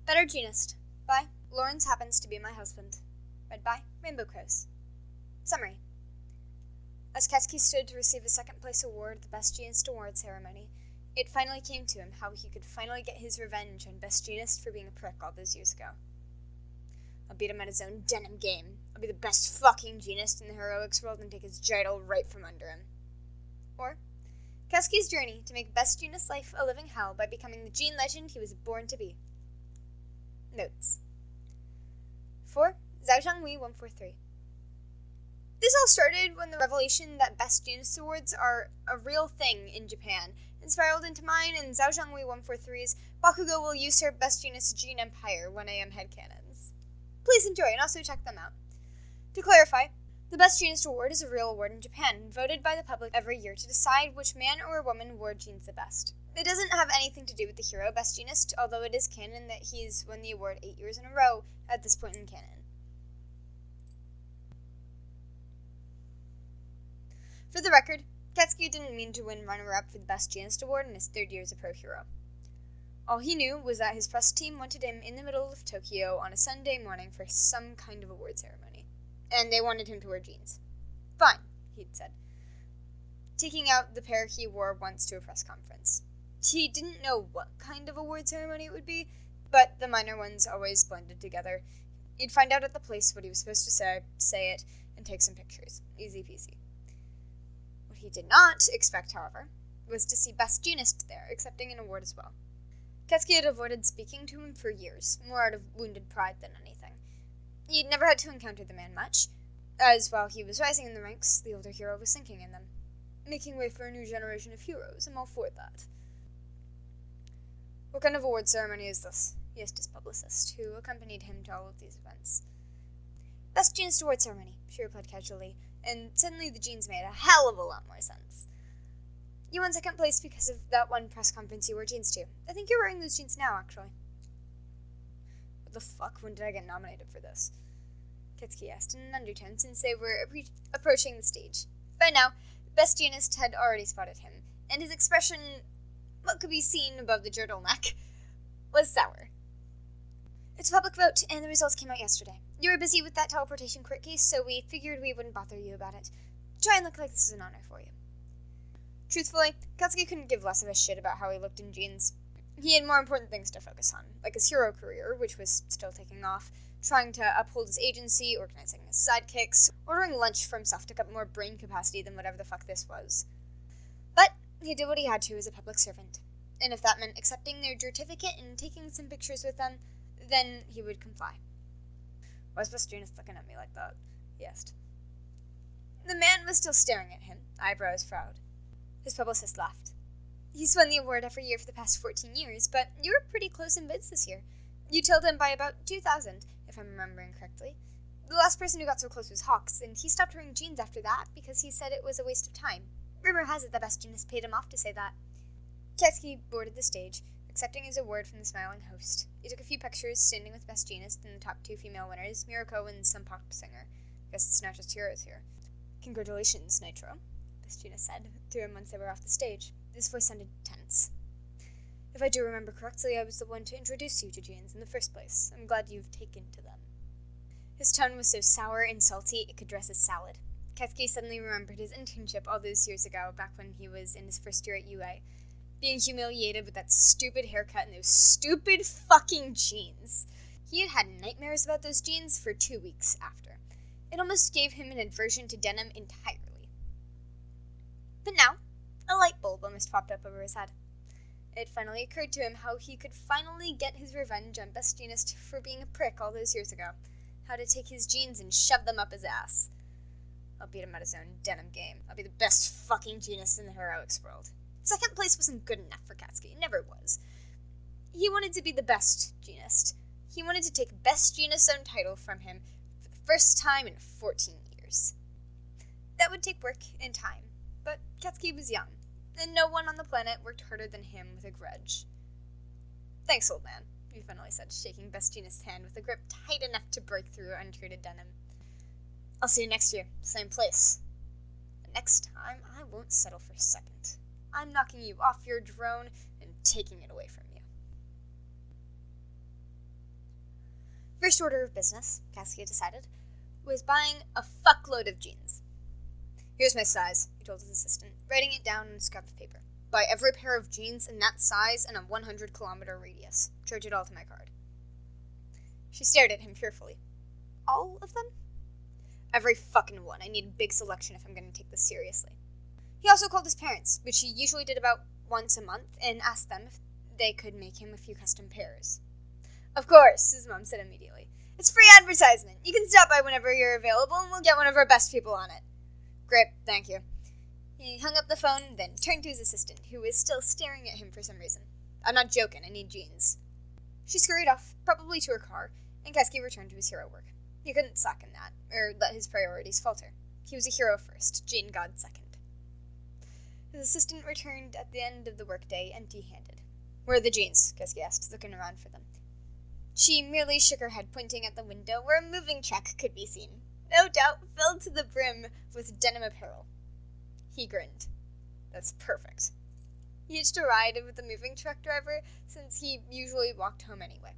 Better Jeanist by Lawrence Happens to Be My Husband. Read by Rainbow Crows. Summary. As Katsuki stood to receive a second-place award at the Best Jeanist Award ceremony, it finally came to him how he could finally get his revenge on Best Jeanist for being a prick all those years ago. I'll beat him at his own Denim game. I'll be the best fucking Jeanist in the heroics world and take his jitle right from under him. Or, Katsuki's journey to make Best Jeanist life a living hell by becoming the Jean legend he was born to be. Notes. 4. Zhao Zhanghui 143. This all started when the revelation that Best Jeanist Awards are a real thing in Japan spiraled into mine and Zhao Zhanghui 143's Bakugo will use her Best Jeanist Jean Empire 1am headcanons. Please enjoy and also check them out. To clarify, the Best Jeanist Award is a real award in Japan, voted by the public every year to decide which man or woman wore jeans the best. It doesn't have anything to do with the hero Best Jeanist, although it is canon that he's won the award 8 years in a row at this point in canon. For the record, Katsuki didn't mean to win runner-up for the Best Jeanist Award in his 3rd year as a pro hero. All he knew was that his press team wanted him in the middle of Tokyo on a Sunday morning for some kind of award ceremony, and they wanted him to wear jeans. Fine, he'd said, taking out the pair he wore once to a press conference. He didn't know what kind of award ceremony it would be, but the minor ones always blended together. He'd find out at the place what he was supposed to say it, and take some pictures. Easy peasy. What he did not expect, however, was to see Best Jeanist there, accepting an award as well. Katsuki had avoided speaking to him for years, more out of wounded pride than anything. He'd never had to encounter the man much, as while he was rising in the ranks, the older hero was sinking in them. Making way for a new generation of heroes, I'm all for that. What kind of award ceremony is this? He asked his publicist, who accompanied him to all of these events. Best Jeanist Award ceremony, she replied casually, and suddenly the jeans made a hell of a lot more sense. You won second place because of that one press conference you wore jeans to. I think you're wearing those jeans now, actually. What the fuck? When did I get nominated for this? Katsuki asked in an undertone, since they were approaching the stage. By now, Best Jeanist had already spotted him, and his expression, what could be seen above the turtleneck, was sour. It's a public vote, and the results came out yesterday. You were busy with that teleportation court case, so we figured we wouldn't bother you about it. Try and look like this is an honor for you. Truthfully, Katsuki couldn't give less of a shit about how he looked in jeans. He had more important things to focus on, like his hero career, which was still taking off, trying to uphold his agency, organizing his sidekicks, ordering lunch for himself to get more brain capacity than whatever the fuck this was. But he did what he had to as a public servant, and if that meant accepting their certificate and taking some pictures with them, then he would comply. Why is Best Jeanist looking at me like that? He asked. The man was still staring at him, eyebrows furrowed. His publicist laughed. He's won the award every year for the past 14 years, but you were pretty close in bids this year. You tailed him by about 2,000, if I'm remembering correctly. The last person who got so close was Hawks, and he stopped wearing jeans after that because he said it was a waste of time. Rumor has it that Best Jeanist paid him off to say that. Katsuki boarded the stage, accepting his award from the smiling host. He took a few pictures standing with Best Jeanist and the top 2 female winners, Mirako and some pop singer. Guess it's not just heroes here. Congratulations, Nitro, Best Jeanist said to him once they were off the stage. His voice sounded tense. If I do remember correctly, I was the one to introduce you to jeans in the first place. I'm glad you've taken to them. His tone was so sour and salty it could dress as salad. Katsuki suddenly remembered his internship all those years ago, back when he was in his first year at UA. Being humiliated with that stupid haircut and those stupid fucking jeans. He had had nightmares about those jeans for 2 weeks after. It almost gave him an aversion to denim entirely. But now, a light bulb almost popped up over his head. It finally occurred to him how he could finally get his revenge on Best Jeanist for being a prick all those years ago. How to take his jeans and shove them up his ass. I'll beat him at his own denim game. I'll be the best fucking Jeanist in the heroics world. Second place wasn't good enough for Katsuki. It never was. He wanted to be the best Jeanist. He wanted to take Best Jeanist's own title from him for the first time in 14 years. That would take work and time, but Katsuki was young, and no one on the planet worked harder than him with a grudge. Thanks, old man, he finally said, shaking Best Jeanist's hand with a grip tight enough to break through untreated denim. I'll see you next year, same place. And next time, I won't settle for second. I'm knocking you off your drone and taking it away from you. First order of business, Katsuki decided, was buying a fuckload of jeans. "Here's my size," he told his assistant, writing it down on a scrap of paper. "Buy every pair of jeans in that size in a 100-kilometer radius. Charge it all to my card." She stared at him fearfully. "All of them?" "Every fucking one. I need a big selection if I'm going to take this seriously." He also called his parents, which he usually did about once a month, and asked them if they could make him a few custom pairs. "Of course," his mom said immediately. "It's free advertisement. You can stop by whenever you're available, and we'll get one of our best people on it." "Great, thank you." He hung up the phone, then turned to his assistant, who was still staring at him for some reason. "I'm not joking, I need jeans." She scurried off, probably to her car, and Katsuki returned to his hero work. He couldn't slack in that, or let his priorities falter. He was a hero first, Jean God second. His assistant returned at the end of the workday, empty-handed. "Where are the jeans?" Katsuki asked, looking around for them. She merely shook her head, pointing at the window where a moving truck could be seen, no doubt filled to the brim with denim apparel. He grinned. "That's perfect." He hitched a ride with the moving truck driver, since he usually walked home anyway.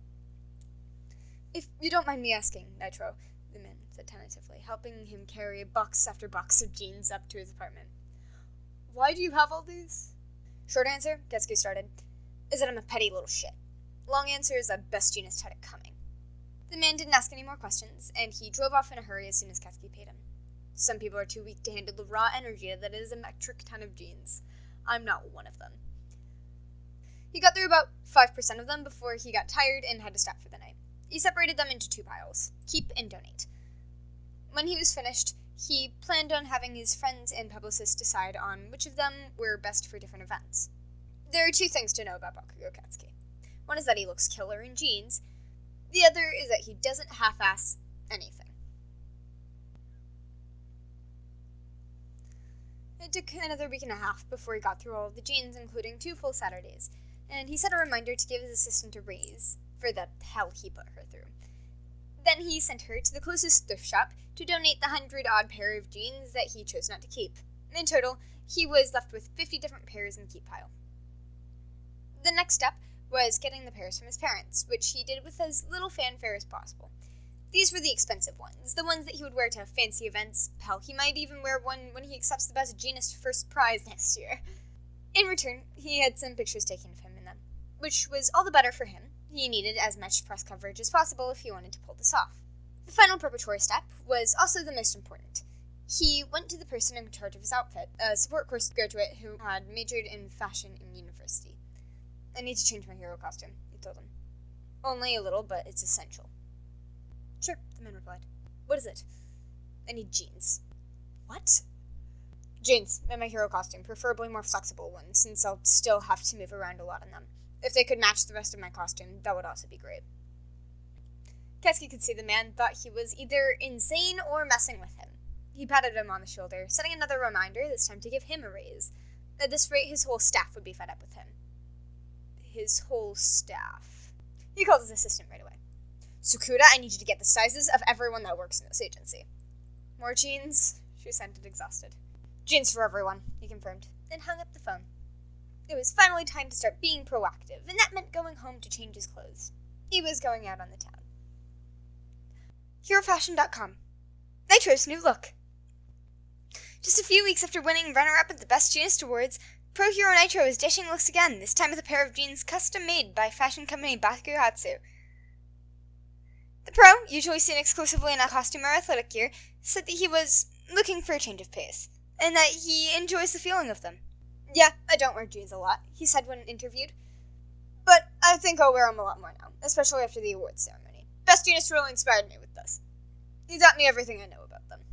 "If you don't mind me asking, Nitro," the man said tentatively, helping him carry box after box of jeans up to his apartment. "Why do you have all these?" "Short answer," Katsuki started, "is that I'm a petty little shit. Long answer is that best Jeanist had it coming." The man didn't ask any more questions, and he drove off in a hurry as soon as Katsuki paid him. Some people are too weak to handle the raw energy that is a metric ton of jeans. I'm not one of them. He got through about 5% of them before he got tired and had to stop for the night. He separated them into 2 piles, keep and donate. When he was finished, he planned on having his friends and publicists decide on which of them were best for different events. There are 2 things to know about Bakugo Katsuki. One is that he looks killer in jeans. The other is that he doesn't half-ass anything. It took another week and a half before he got through all of the jeans, including 2 full Saturdays, and he set a reminder to give his assistant a raise for the hell he put her through. Then he sent her to the closest thrift shop to donate the 100-odd pair of jeans that he chose not to keep. In total, he was left with 50 different pairs in the keep pile. The next step was getting the pairs from his parents, which he did with as little fanfare as possible. These were the expensive ones, the ones that he would wear to fancy events. Hell, he might even wear one when he accepts the best Jeanist first prize next year. In return, he had some pictures taken of him in them, which was all the better for him. He needed as much press coverage as possible if he wanted to pull this off. The final preparatory step was also the most important. He went to the person in charge of his outfit, a support course graduate who had majored in fashion in university. "I need to change my hero costume," he told him. "Only a little, but it's essential." "Sure," the man replied. "What is it?" "I need jeans." "What?" "Jeans, and my hero costume, preferably more flexible ones, since I'll still have to move around a lot in them. If they could match the rest of my costume, that would also be great." Katsuki could see the man thought he was either insane or messing with him. He patted him on the shoulder, setting another reminder, this time to give him a raise. At this rate, his whole staff would be fed up with him. His whole staff. He called his assistant right away. "Sukuda, I need you to get the sizes of everyone that works in this agency." "More jeans?" She sounded exhausted. "Jeans for everyone," he confirmed, then hung up the phone. It was finally time to start being proactive, and that meant going home to change his clothes. He was going out on the town. HeroFashion.com. Nitro's new look. Just a few weeks after winning runner-up at the Best Jeanist Awards, Pro Hero Nitro is dishing looks again, this time with a pair of jeans custom-made by fashion company Bakuhatsu. The pro, usually seen exclusively in a costume or athletic gear, said that he was looking for a change of pace, and that he enjoys the feeling of them. "Yeah, I don't wear jeans a lot," he said when interviewed, "but I think I'll wear them a lot more now, especially after the awards ceremony. Best Jeanist really inspired me with this. He taught me everything I know about them."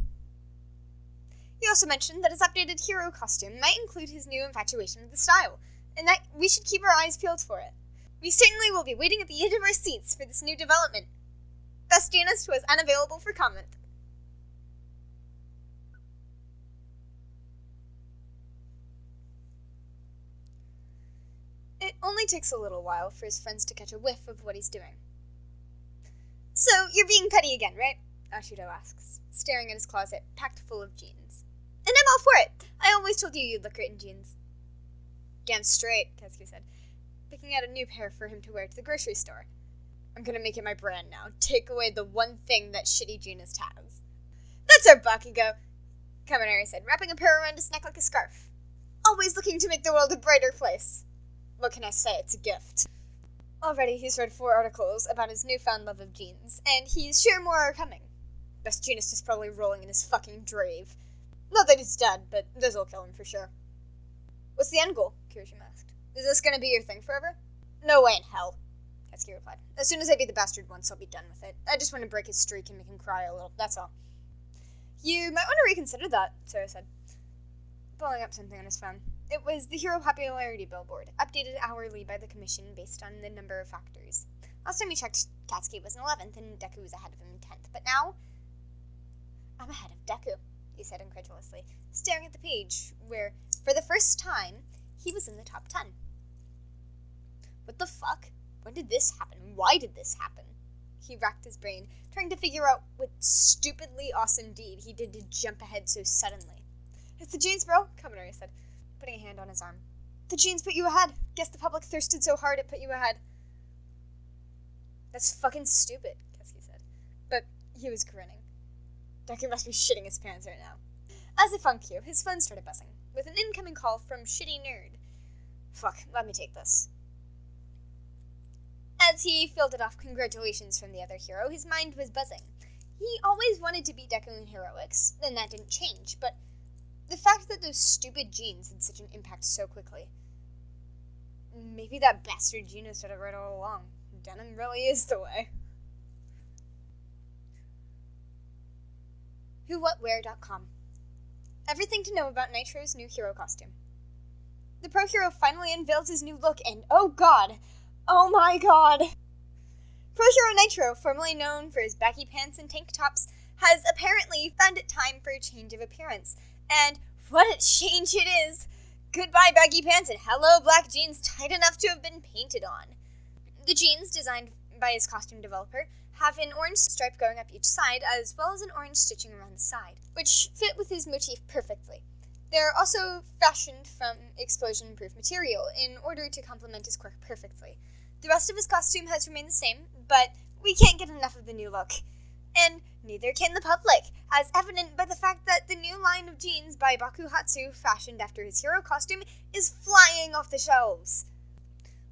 He also mentioned that his updated hero costume might include his new infatuation with the style, and that we should keep our eyes peeled for it. "We certainly will be waiting at the edge of our seats for this new development. Best Jeanist was unavailable for comment." It only takes a little while for his friends to catch a whiff of what he's doing. "So, you're being petty again, right?" Ashido asks, staring at his closet, packed full of jeans. "And I'm all for it. I always told you you'd look great in jeans." "Damn straight," Katsuki said, picking out a new pair for him to wear to the grocery store. I'm gonna make it my brand now. Take away the one thing that shitty Jeanist has. That's our Bakugo, Kaminari said, wrapping a pair around his neck like a scarf. Always looking to make the world a brighter place. What can I say? It's a gift. Already he's read 4 articles about his newfound love of jeans, and he's sure more are coming. Best Jeanist is probably rolling in his fucking grave. Not that he's dead, but this'll kill him for sure. What's the end goal? Kirishima asked. Is this gonna be your thing forever? No way in hell, Katsuki replied. As soon as I beat the bastard once, I'll be done with it. I just want to break his streak and make him cry a little, that's all. You might want to reconsider that, Sarah said, pulling up something on his phone. It was the hero popularity billboard, updated hourly by the commission based on the number of factors. Last time we checked, Katsuki was in 11th and Deku was ahead of him in 10th, but now I'm ahead of Deku, he said incredulously, staring at the page where, for the first time, he was in the top 10. What the fuck? When did this happen? Why did this happen? He racked his brain, trying to figure out what stupidly awesome deed he did to jump ahead so suddenly. It's the jeans, bro, Kaminari said, putting a hand on his arm. The jeans put you ahead. Guess the public thirsted so hard it put you ahead. That's fucking stupid, Katsuki said. But he was grinning. Deku must be shitting his pants right now. As if on cue, his phone started buzzing, with an incoming call from Shitty Nerd. Fuck, let me take this. As he fielded off congratulations from the other hero, his mind was buzzing. He always wanted to beat Deku in heroics, and that didn't change, but the fact that those stupid jeans had such an impact so quickly. Maybe that bastard Jeanist had it right all along. Denim really is the way. WhoWhatWhere.com. Everything to know about Nitro's new hero costume. The pro hero finally unveils his new look, and oh god! Oh my god! Pro hero Nitro, formerly known for his baggy pants and tank tops, has apparently found it time for a change of appearance. And what a change it is! Goodbye baggy pants and hello black jeans tight enough to have been painted on. The jeans, designed by his costume developer, have an orange stripe going up each side, as well as an orange stitching around the side, which fit with his motif perfectly. They're also fashioned from explosion-proof material in order to complement his quirk perfectly. The rest of his costume has remained the same, but we can't get enough of the new look. And neither can the public, as evident by the fact that the new line of jeans by Bakuhatsu, fashioned after his hero costume, is flying off the shelves.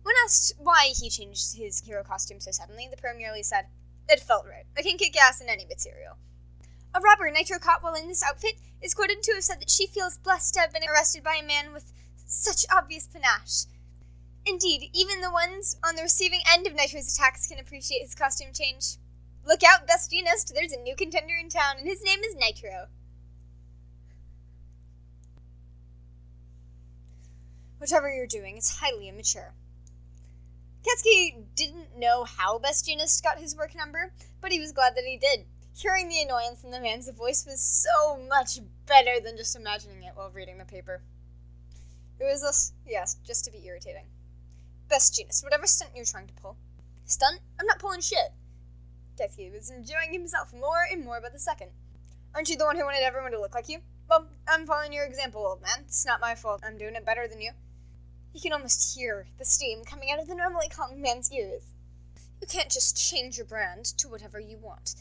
When asked why he changed his hero costume so suddenly, the pro merely said, "It felt right. I can kick ass in any material." A robber Nitro caught while in this outfit is quoted to have said that she feels blessed to have been arrested by a man with such obvious panache. Indeed, even the ones on the receiving end of Nitro's attacks can appreciate his costume change. Look out, Best Jeanist, there's a new contender in town, and his name is Nitro. Whatever you're doing, it's highly immature. Katsuki didn't know how Best Jeanist got his work number, but he was glad that he did. Hearing the annoyance in the man's voice was so much better than just imagining it while reading the paper. Who is this? He asked, just to be irritating. Best Jeanist, whatever stunt you're trying to pull. Stunt? I'm not pulling shit. Katsuki was enjoying himself more and more by the second. Aren't you the one who wanted everyone to look like you? Well, I'm following your example, old man. It's not my fault. I'm doing it better than you. You can almost hear the steam coming out of the normally calm man's ears. You can't just change your brand to whatever you want.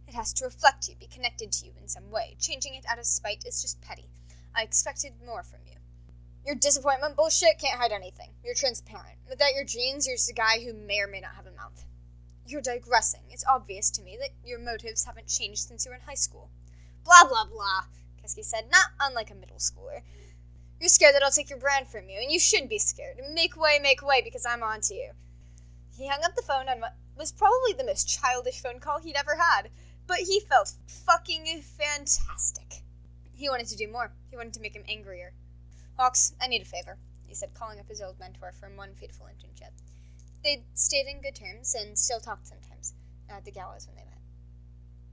It has to reflect you, be connected to you in some way. Changing it out of spite is just petty. I expected more from you. Your disappointment bullshit can't hide anything. You're transparent. Without your jeans, you're just a guy who may or may not have a mouth. You're digressing. It's obvious to me that your motives haven't changed since you were in high school. Blah, blah, blah, Katsuki said, not unlike a middle schooler. You're scared that I'll take your brand from you, and you should be scared. Make way, because I'm on to you. He hung up the phone on what was probably the most childish phone call he'd ever had, but he felt fucking fantastic. He wanted to do more. He wanted to make him angrier. Hawks, I need a favor, he said, calling up his old mentor from one fateful internship. They'd stayed in good terms and still talked sometimes, at the galas when they met.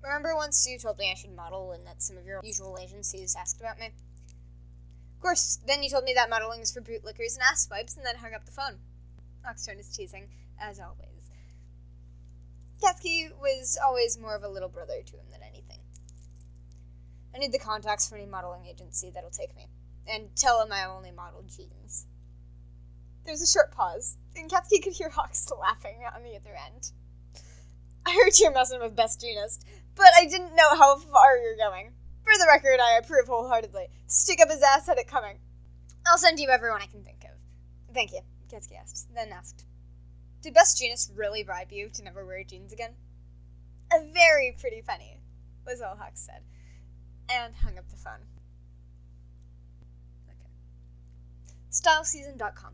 Remember once you told me I should model and that some of your usual agencies asked about me? Of course, then you told me that modeling is for bootlickers and ass wipes and then hung up the phone. Hawk's tone is teasing, as always. Katsuki was always more of a little brother to him than anything. I need the contacts for any modeling agency that'll take me. And tell him I only model jeans. There was a short pause, and Katsuki could hear Hawks laughing on the other end. I heard you're messing with Best Jeanist, but I didn't know how far you're going. For the record, I approve wholeheartedly. Stick up his ass, had it coming. I'll send you everyone I can think of. Thank you, Katsuki asked, then asked, did Best Jeanist really bribe you to never wear jeans again? A very pretty penny, was all Hawks said, and hung up the phone. Okay. StyleSeason.com.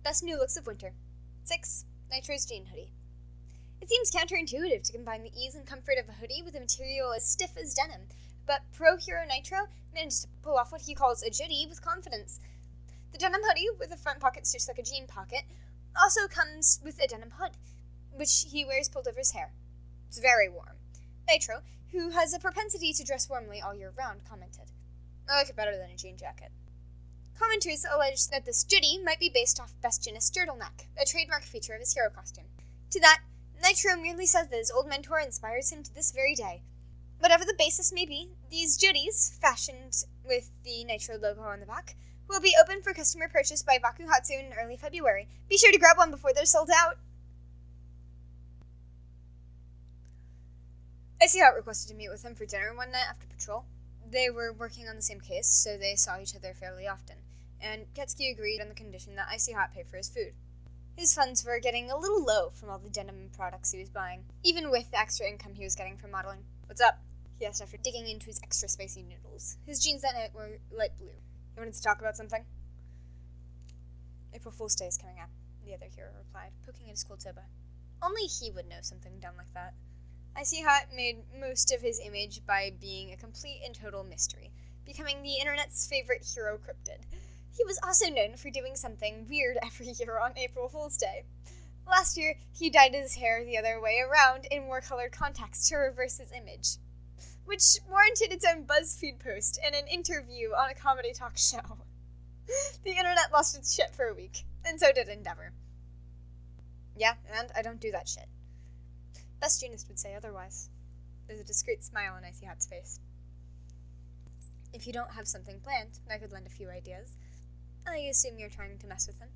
Best new looks of winter. 6. Nitro's jean hoodie. It seems counterintuitive to combine the ease and comfort of a hoodie with a material as stiff as denim, but Pro Hero Nitro managed to pull off what he calls a jitty with confidence. The denim hoodie, with a front pocket stitched like a jean pocket, also comes with a denim hood, which he wears pulled over his hair. It's very warm. Nitro, who has a propensity to dress warmly all year round, commented, I like it better than a jean jacket. Commenters alleged that this jitty might be based off Best Jeanist's turtleneck, a trademark feature of his hero costume. To that, Nitro merely says that his old mentor inspires him to this very day. Whatever the basis may be, these jitties, fashioned with the Nitro logo on the back, will be open for customer purchase by Bakuhatsu in early February. Be sure to grab one before they're sold out. Icy Hot requested to meet with him for dinner one night after patrol. They were working on the same case, so they saw each other fairly often, and Katsuki agreed on the condition that Icy Hot pay for his food. His funds were getting a little low from all the denim products he was buying, even with the extra income he was getting from modeling. What's up? He asked after digging into his extra spicy noodles. His jeans that night were light blue. You wanted to talk about something? April Fool's Day is coming up, the other hero replied, poking at his cold soba. Only he would know something dumb like that. Icy Hot made most of his image by being a complete and total mystery, becoming the internet's favorite hero cryptid. He was also known for doing something weird every year on April Fool's Day. Last year, he dyed his hair the other way around and wore colored contacts to reverse his image, which warranted its own BuzzFeed post and an interview on a comedy talk show. The internet lost its shit for a week, and so did Endeavor. Yeah, and I don't do that shit. Best Jeanist would say otherwise. There's a discreet smile on Icy Hot's face. If you don't have something planned, I could lend a few ideas. I assume you're trying to mess with him.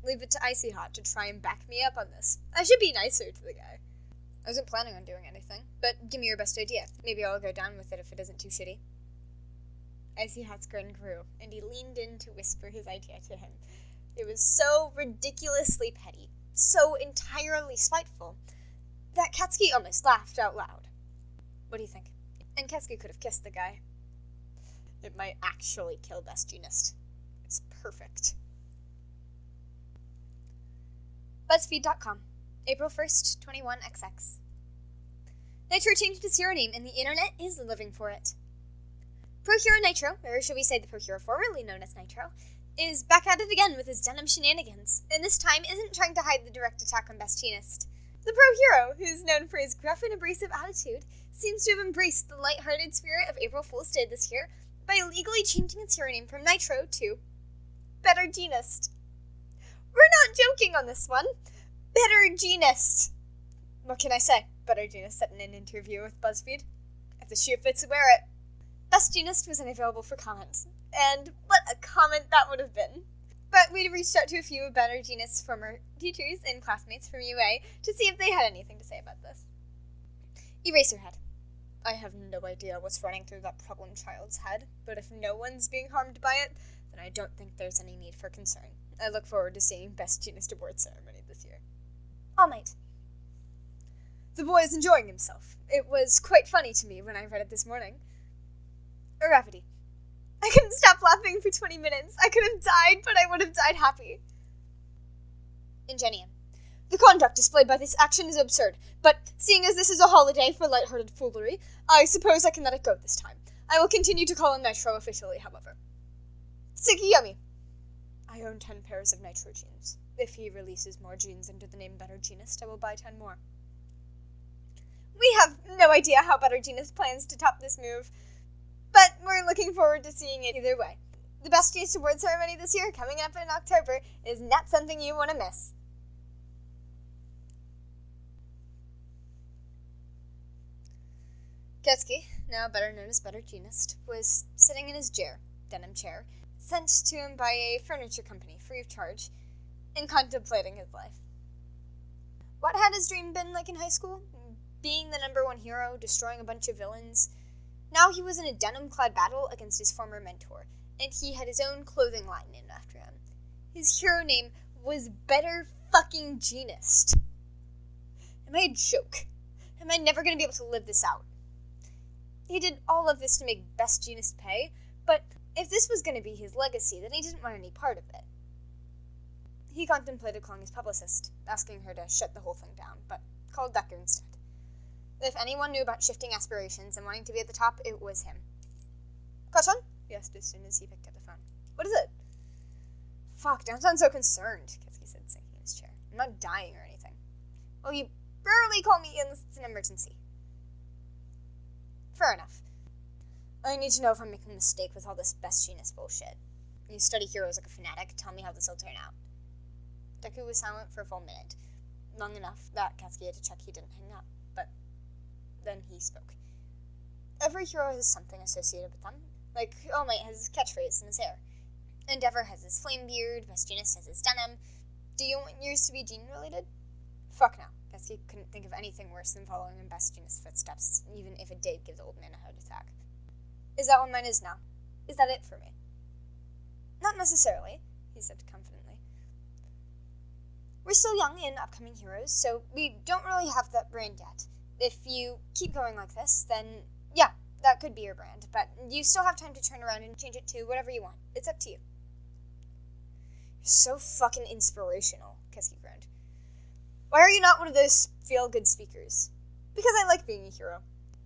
Leave it to Icy Hot to try and back me up on this. I should be nicer to the guy. I wasn't planning on doing anything, but give me your best idea. Maybe I'll go down with it if it isn't too shitty. Icy Hot's grin grew, and he leaned in to whisper his idea to him. It was so ridiculously petty, so entirely spiteful, that Katsuki almost laughed out loud. What do you think? And Katsuki could have kissed the guy. It might actually kill Best Jeanist. It's perfect. BuzzFeed.com, April 1st, 21XX. Nitro changed his hero name, and the internet is living for it. Pro Hero Nitro, or should we say the Pro Hero formerly known as Nitro, is back at it again with his denim shenanigans, and this time isn't trying to hide the direct attack on Best Jeanist. The Pro Hero, who's known for his gruff and abrasive attitude, seems to have embraced the lighthearted spirit of April Fool's Day this year by legally changing its hero name from Nitro to Better Genist. We're not joking on this one. Better Genist. What can I say? Better Genist said in an interview with BuzzFeed. If the shoe fits, wear it. Best Jeanist was unavailable for comment, and what a comment that would have been. But we reached out to a few Better Genist's former teachers and classmates from UA to see if they had anything to say about this. Eraserhead. I have no idea what's running through that problem child's head, but if no one's being harmed by it, then I don't think there's any need for concern. I look forward to seeing Best Jeanist award ceremony this year. All Might. The boy is enjoying himself. It was quite funny to me when I read it this morning. Gravity. I couldn't stop laughing for 20 minutes. I could have died, but I would have died happy. Ingenium. The conduct displayed by this action is absurd, but seeing as this is a holiday for light-hearted foolery, I suppose I can let it go this time. I will continue to call him Nitro officially, however. Tsukiyomi. I own 10 pairs of Nitro jeans. If he releases more jeans under the name Better Jeanist, I will buy 10 more. We have no idea how Better Jeanist plans to top this move, but we're looking forward to seeing it either way. The Best Jeanist award ceremony this year, coming up in October, is not something you want to miss. Katsuki, now better known as Better Jeanist, was sitting in his denim chair, sent to him by a furniture company free of charge, and contemplating his life. What had his dream been like in high school? Being the number one hero, destroying a bunch of villains. Now he was in a denim-clad battle against his former mentor, and he had his own clothing line named after him. His hero name was Better Fucking Jeanist. Am I a joke? Am I never going to be able to live this out? He did all of this to make Best Jeanist pay, but if this was going to be his legacy, then he didn't want any part of it. He contemplated calling his publicist, asking her to shut the whole thing down, but called Deku instead. If anyone knew about shifting aspirations and wanting to be at the top, it was him. Question? He asked as soon as he picked up the phone. What is it? Fuck, don't sound so concerned, Katsuki said, sinking in his chair. I'm not dying or anything. Well, you rarely call me unless it's an emergency. Fair enough. I need to know if I'm making a mistake with all this Best Jeanist bullshit. You study heroes like a fanatic. Tell me how this will turn out. Deku was silent for a full minute. Long enough that Katsuki had to check he didn't hang up, but then he spoke. Every hero has something associated with them. Like, All Might has his catchphrase in his hair. Endeavor has his flame beard, Best Jeanist has his denim. Do you want yours to be Jean-related? Fuck no. Katsuki couldn't think of anything worse than following in Best Jeanist's footsteps, even if it did give the old man a heart attack. Is that what mine is now? Is that it for me? Not necessarily, he said confidently. We're still young in upcoming heroes, so we don't really have that brand yet. If you keep going like this, then yeah, that could be your brand, but you still have time to turn around and change it to whatever you want. It's up to you. You're so fucking inspirational, Katsuki groaned. Why are you not one of those feel-good speakers? Because I like being a hero,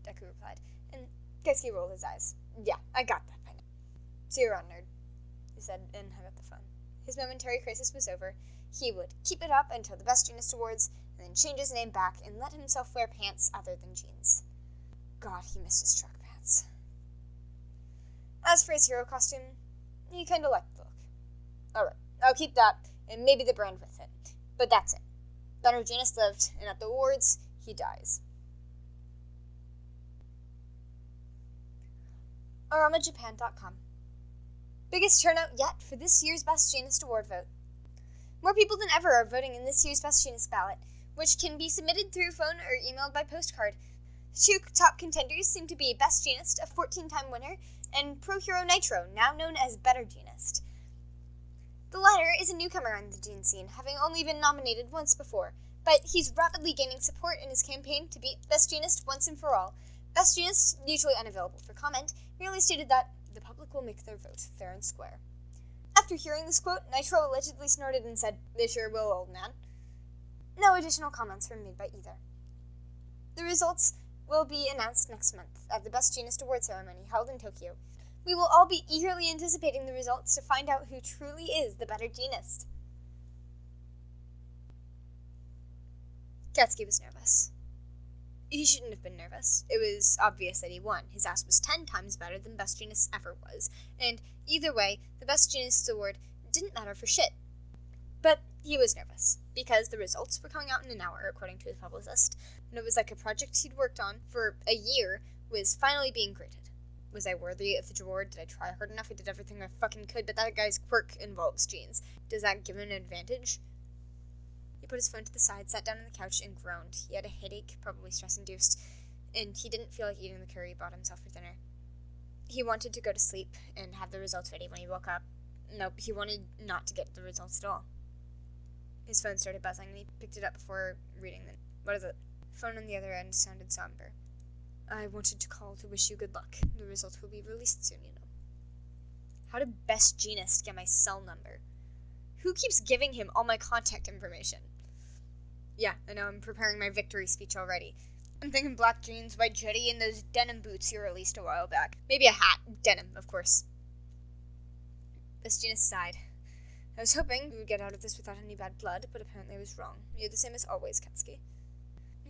Deku replied, and Katsuki rolled his eyes. Yeah, I got that by now. See you around, nerd, he said, and hung up the phone. His momentary crisis was over. He would keep it up until the Best Jeanist Awards, and then change his name back and let himself wear pants other than jeans. God, he missed his truck pants. As for his hero costume, he kinda liked the look. Alright, I'll keep that, and maybe the brand with it. But that's it. Better Jeanist lived, and at the awards, he dies. AromaJapan.com. Biggest turnout yet for this year's Best Jeanist Award vote. More people than ever are voting in this year's Best Jeanist ballot, which can be submitted through phone or emailed by postcard. The two top contenders seem to be Best Jeanist, a 14-time winner, and Pro Hero Nitro, now known as Better Jeanist. The latter is a newcomer on the Jean scene, having only been nominated once before, but he's rapidly gaining support in his campaign to beat Best Jeanist once and for all. Best Jeanist, usually unavailable for comment, merely stated that the public will make their vote fair and square. After hearing this quote, Nitro allegedly snorted and said, "They sure will, old man." No additional comments were made by either. The results will be announced next month at the Best Jeanist Award ceremony held in Tokyo. We will all be eagerly anticipating the results to find out who truly is the better Jeanist. Katsuki was nervous. He shouldn't have been nervous. It was obvious that he won. His ass was 10 times better than Best Jeanist ever was, and either way, the Best Jeanist Award didn't matter for shit. But he was nervous, because the results were coming out in an hour, according to his publicist, and it was like a project he'd worked on for a year was finally being graded. Was I worthy of the award? Did I try hard enough? I did everything I fucking could, but that guy's quirk involves jeans. Does that give him an advantage? He put his phone to the side, sat down on the couch, and groaned. He had a headache, probably stress-induced, and he didn't feel like eating the curry he bought himself for dinner. He wanted to go to sleep and have the results ready when he woke up. Nope, he wanted not to get the results at all. His phone started buzzing, and he picked it up before reading them. What is it? The phone on the other end sounded somber. I wanted to call to wish you good luck. The results will be released soon, you know. How did Best Jeanist get my cell number? Who keeps giving him all my contact information? Yeah, I know, I'm preparing my victory speech already. I'm thinking black jeans, white jetty, and those denim boots you released a while back. Maybe a hat. Denim, of course. Best Jeanist sighed. I was hoping we would get out of this without any bad blood, but apparently I was wrong. You're the same as always, Katsuki.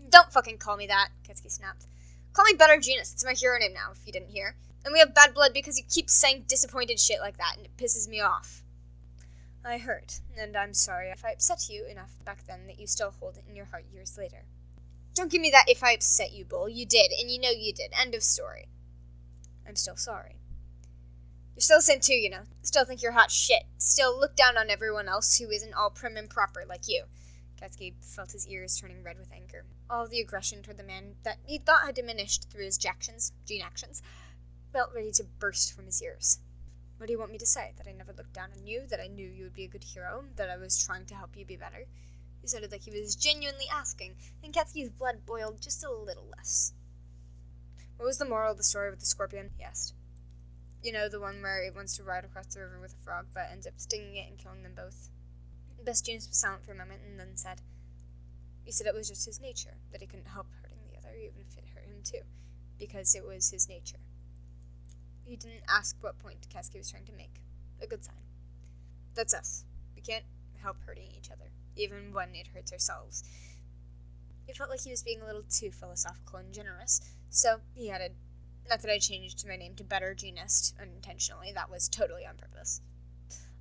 Don't fucking call me that, Katsuki snapped. Call me Better Jeanist. It's my hero name now, if you didn't hear. And we have bad blood because you keep saying disappointed shit like that, and it pisses me off. I heard, and I'm sorry if I upset you enough back then that you still hold it in your heart years later. Don't give me that if I upset you, Bull. You did, and you know you did. End of story. I'm still sorry. You're still the same too, you know. Still think you're hot shit. Still look down on everyone else who isn't all prim and proper like you. Katsuki felt his ears turning red with anger. All the aggression toward the man that he thought had diminished through his Gene actions, felt ready to burst from his ears. What do you want me to say? That I never looked down on you? That I knew you would be a good hero? That I was trying to help you be better? He sounded like he was genuinely asking, and Katsuki's blood boiled just a little less. What was the moral of the story with the scorpion? He asked. You know, the one where it wants to ride across the river with a frog, but ends up stinging it and killing them both. Best Jeanist was silent for a moment, and then said, he said it was just his nature, that he couldn't help hurting the other, even if it hurt him too, because it was his nature. He didn't ask what point Katsuki was trying to make. A good sign. That's us. We can't help hurting each other, even when it hurts ourselves. It felt like he was being a little too philosophical and generous, so he added, not that I changed my name to Better Jeanist unintentionally, that was totally on purpose.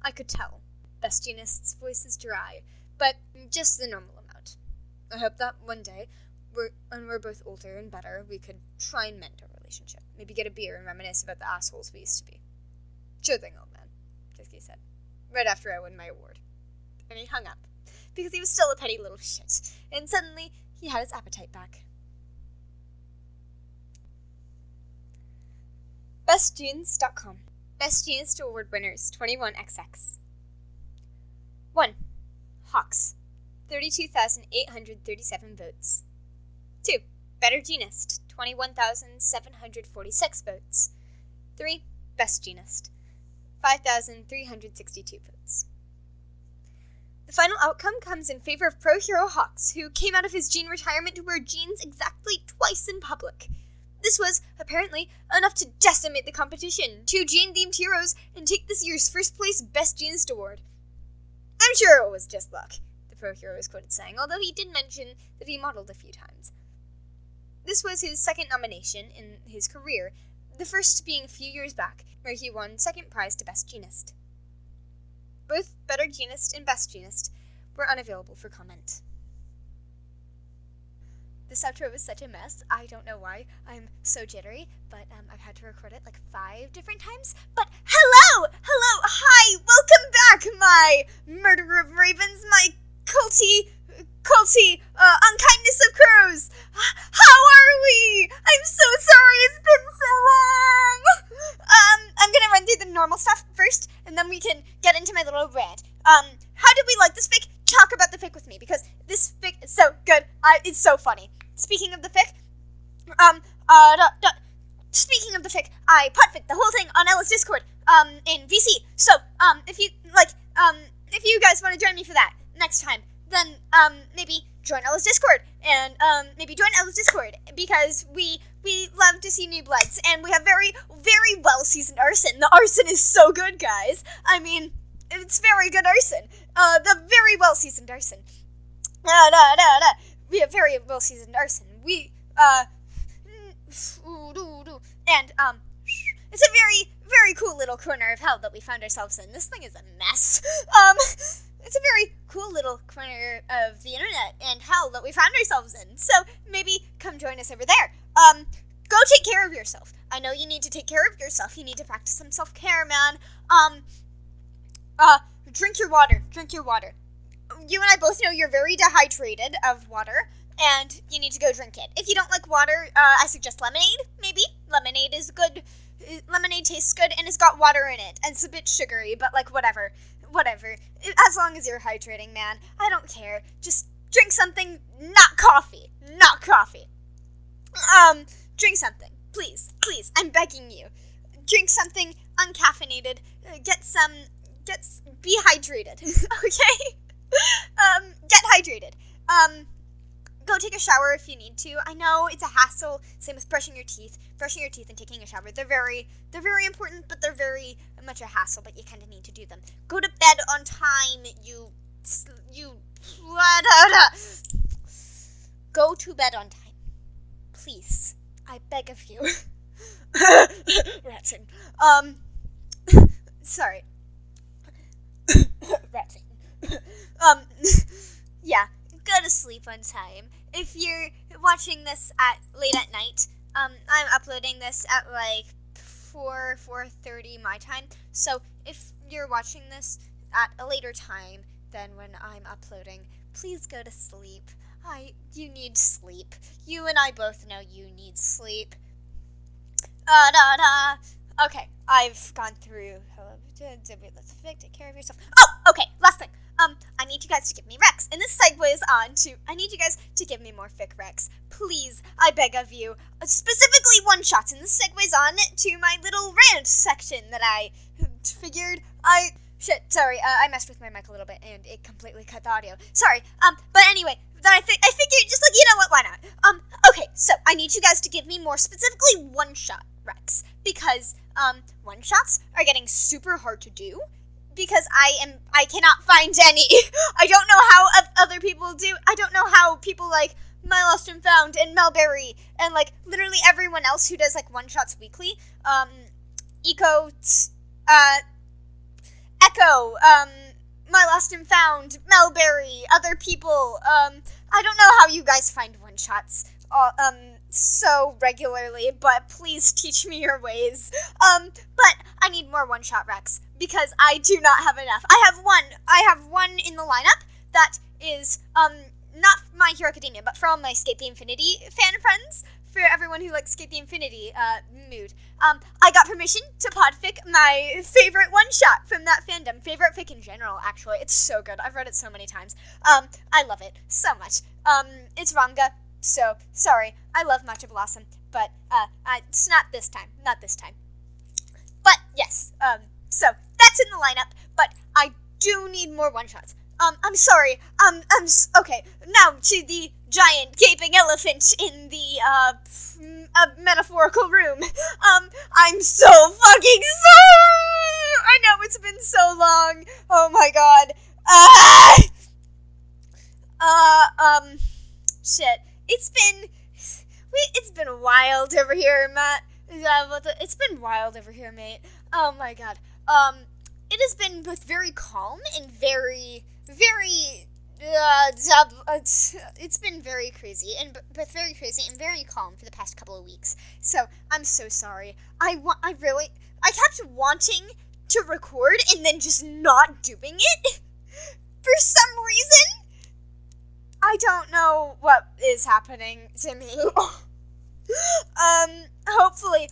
I could tell. Best Jeanist's voice is dry, but just the normal amount. I hope that one day, when we're both older and better, we could try and mend our relationship. Maybe get a beer and reminisce about the assholes we used to be. Sure thing, old man, Katsuki said, right after I won my award. And he hung up, because he was still a petty little shit, and suddenly he had his appetite back. BestJeans.com. Best Jeanist Award winners, 21XX. 1. Hawks, 32,837 votes. 2. Better Jeanist, 21,746 votes. 3. Best Jeanist, 5,362 votes. The final outcome comes in favor of Pro Hero Hawks, who came out of his jean retirement to wear jeans exactly twice in public. This was, apparently, enough to decimate the competition. 2 jean-themed heroes and take this year's first place Best Jeanist Award. I'm sure it was just luck, the Pro Hero is quoted saying, although he did mention that he modeled a few times. This was his second nomination in his career, the first being a few years back, where he won second prize to Best Jeanist. Both Better Jeanist and Best Jeanist were unavailable for comment. This outro was such a mess. I don't know why. I'm so jittery, but I've had to record it like 5 different times. But hello! Hello! Hi! Welcome back, my murderer of ravens, my culty, unkindness of crows! How are we? I'm so sorry, it's been so long! I'm gonna run through the normal stuff first, and then we can get into my little rant. How did we like this fic? Talk about the fic with me, because this fic is so good. It's so funny. Speaking of the fic, I PODFIC the whole thing on Ella's Discord, in VC. So, if you guys want to join me for that next time, then, maybe join Ella's Discord, and, because we love to see new bloods, and we have very, very well-seasoned arson. The arson is so good, guys. I mean, it's very good arson. The very well-seasoned arson. We have very well-seasoned arson. And, it's a very, very cool little corner of hell that we found ourselves in. This thing is a mess. It's a very cool little corner of the internet and hell that we found ourselves in. So, maybe come join us over there. Go take care of yourself. I know you need to take care of yourself. You need to practice some self-care, man. Drink your water. You and I both know you're very dehydrated of water, and you need to go drink it. If you don't like water, I suggest lemonade, maybe. Lemonade is good. Lemonade tastes good, and it's got water in it, and it's a bit sugary, but, like, whatever. As long as you're hydrating, man. I don't care. Just drink something, not coffee. Drink something. Please, I'm begging you. Drink something uncaffeinated. Be hydrated, okay? Get hydrated. Go take a shower if you need to. I know it's a hassle. Same with brushing your teeth and taking a shower. They're very important, but they're very much a hassle, but you kind of need to do them. Go to bed on time, Go to bed on time. Please. I beg of you. Ratting. Sorry. Ratting. Yeah, go to sleep on time. If you're watching this late at night, I'm uploading this at like 4:30 my time. So if you're watching this at a later time than when I'm uploading, please go to sleep. You need sleep. You and I both know you need sleep. Okay, I've gone through. Let's take care of yourself. Oh, okay, last thing. I need you guys to give me Rex. And this segues on to, I need you guys to give me more fic Rex. Please, I beg of you. Specifically one-shots. And this segues on to my little rant section that I figured sorry, I messed with my mic a little bit and it completely cut the audio. Sorry, but anyway, I figured just like, you know what, why not? Okay, so I need you guys to give me more specifically one-shot Rex. Because, one-shots are getting super hard to do. Because I cannot find any. I don't know how other people do. I don't know how people like My Lost and Found and Melberry and like literally everyone else who does like one-shots weekly. Echo, My Lost and Found, Melberry, other people. I don't know how you guys find one-shots so regularly, but please teach me your ways. But I need more one-shot Rex because I do not have enough. I have one in the lineup that is not My Hero Academia, but for all my Skate the Infinity fan friends, for everyone who likes Skate the Infinity mood. I got permission to PODFIC my favorite one-shot from that fandom. Favorite fic in general, actually. It's so good. I've read it so many times. I love it so much. It's Ranga, so sorry. I love Matcha Blossom, but it's not this time. Not this time. But yes, so that's in the lineup, but I do need more one-shots. I'm sorry. Okay, now to the giant gaping elephant in the, metaphorical room. I'm so fucking sorry! I know, it's been so long. Oh my god. Shit. It's been wild over here, Matt. It's been wild over here, mate. Oh my god. It has been both very calm and very it's been very crazy and both very crazy and very calm for the past couple of weeks. So I'm so sorry. I kept wanting to record and then just not doing it for some reason. I don't know what is happening to me. Hopefully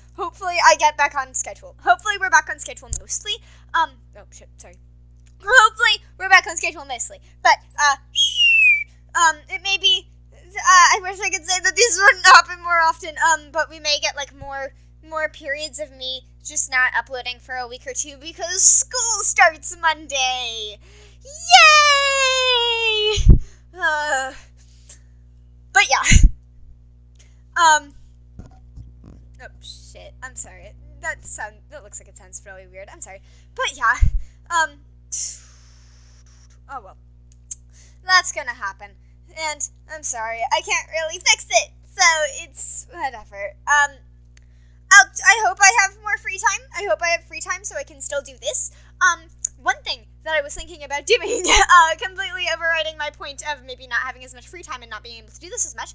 I get back on schedule. Hopefully we're back on schedule mostly. Oh shit, sorry. Hopefully we're back on schedule mostly. But, it may be, I wish I could say that these wouldn't happen more often, but we may get, like, more periods of me just not uploading for a week or two because school starts Monday. Yay! But yeah. Oh shit, I'm sorry. That looks like it sounds really weird. I'm sorry. But yeah, oh well. That's gonna happen. And I'm sorry, I can't really fix it. So it's whatever. I hope I have more free time. I hope I have free time so I can still do this. One thing that I was thinking about doing, completely overriding my point of maybe not having as much free time and not being able to do this as much,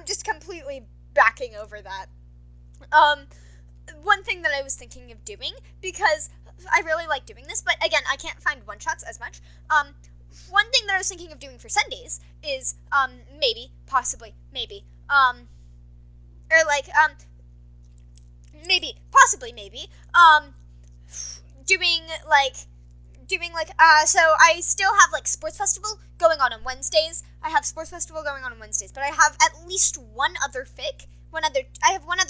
just completely backing over that. One thing that I was thinking of doing, because I really like doing this, but again, I can't find one-shots as much, one thing that I was thinking of doing for Sundays is, possibly, so I still have, like, sports festival going on Wednesdays. I have sports festival going on Wednesdays, but I have at least one other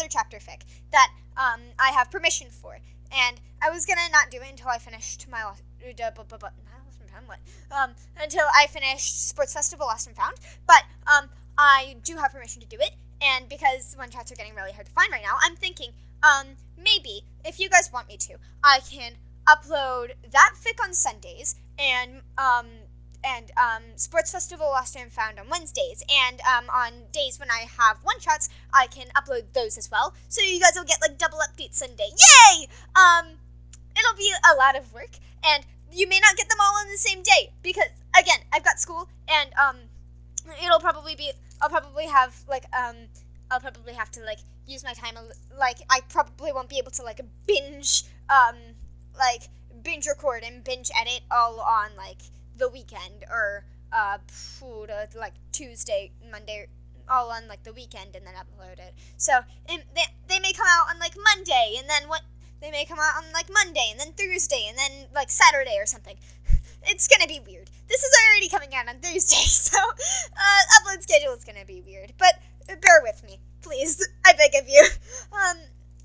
chapter fic that, I have permission for, and I was gonna not do it until I finished my, until I finished sports festival Lost and Found, but, I do have permission to do it, and because one-shots are getting really hard to find right now, I'm thinking, maybe, if you guys want me to, I can upload that fic on Sundays, and Sports Festival Lost and Found on Wednesdays, and on days when I have one-shots, I can upload those as well, so you guys will get, like, double updates Sunday. Yay! It'll be a lot of work, and you may not get them all on the same day, because, again, I've got school, and, I'll probably have to, like, use my time, like, I probably won't be able to, like, binge record and binge edit all on, like, the weekend, or like Tuesday, Monday, all on like the weekend, and then upload it. So they may come out on like Monday, and then they may come out on like Monday, and then Thursday, and then like Saturday or something. It's gonna be weird. This is already coming out on Thursday, so upload schedule is gonna be weird. But bear with me, please. I beg of you.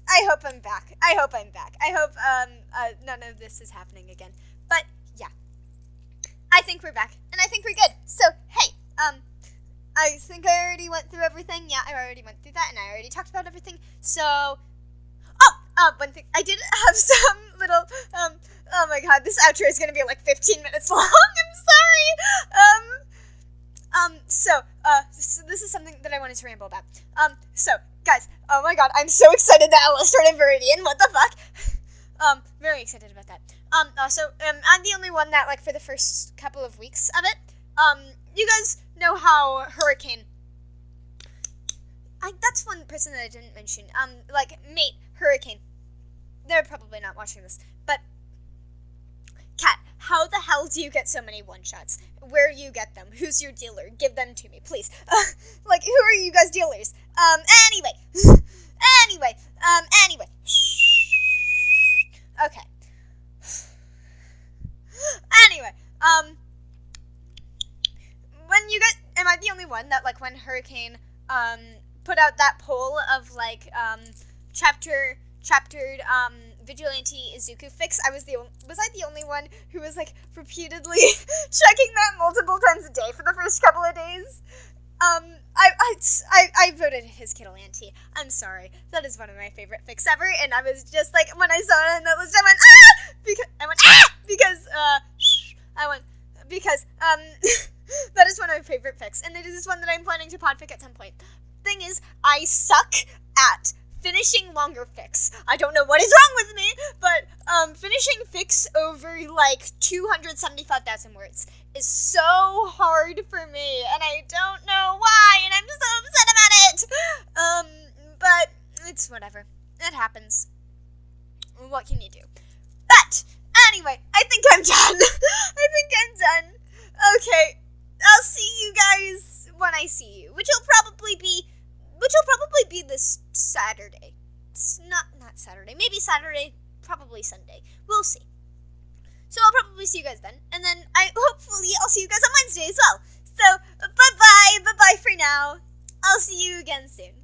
I hope I'm back. I hope none of this is happening again. But yeah, I think we're back, and I think we're good. So hey, I think I already went through everything. Yeah, I already went through that, and I already talked about everything. So, one thing, I did have some little, oh my god, this outro is gonna be like 15 minutes long. I'm sorry. So this is something that I wanted to ramble about. So, guys, oh my god, I'm so excited that Ella started Viridian. What the fuck? Very excited about that. Also, I'm the only one that, like, for the first couple of weeks of it, you guys know how Hurricane, that's one person that I didn't mention, mate, Hurricane, they're probably not watching this, but, Kat, how the hell do you get so many one-shots? Where you get them? Who's your dealer? Give them to me, please. Who are you guys dealers? Anyway. Okay. Anyway, when you guys, am I the only one that, like, when Hurricane, put out that poll of, like, chaptered, Vigilante Izuku fix, was I the only one who was, like, repeatedly checking that multiple times a day for the first couple of days? I voted his Kittle-Ante. I'm sorry. That is one of my favorite fics ever, and I was just, like, when I saw it on that list, I went, because that is one of my favorite fics, and it is one that I'm planning to podfic at some point. Thing is, I suck at finishing longer fics. I don't know what is wrong with me, but finishing fics over like 275,000 words is so hard for me, and I don't know why, and I'm so upset about it. But it's whatever. It happens. What can you do? But anyway, I think I'm done. Okay, I'll see you guys when I see you, which will probably be this Saturday. It's not Saturday. Maybe Saturday, probably Sunday. We'll see. So I'll probably see you guys then. And then hopefully I'll see you guys on Wednesday as well. So bye-bye for now. I'll see you again soon.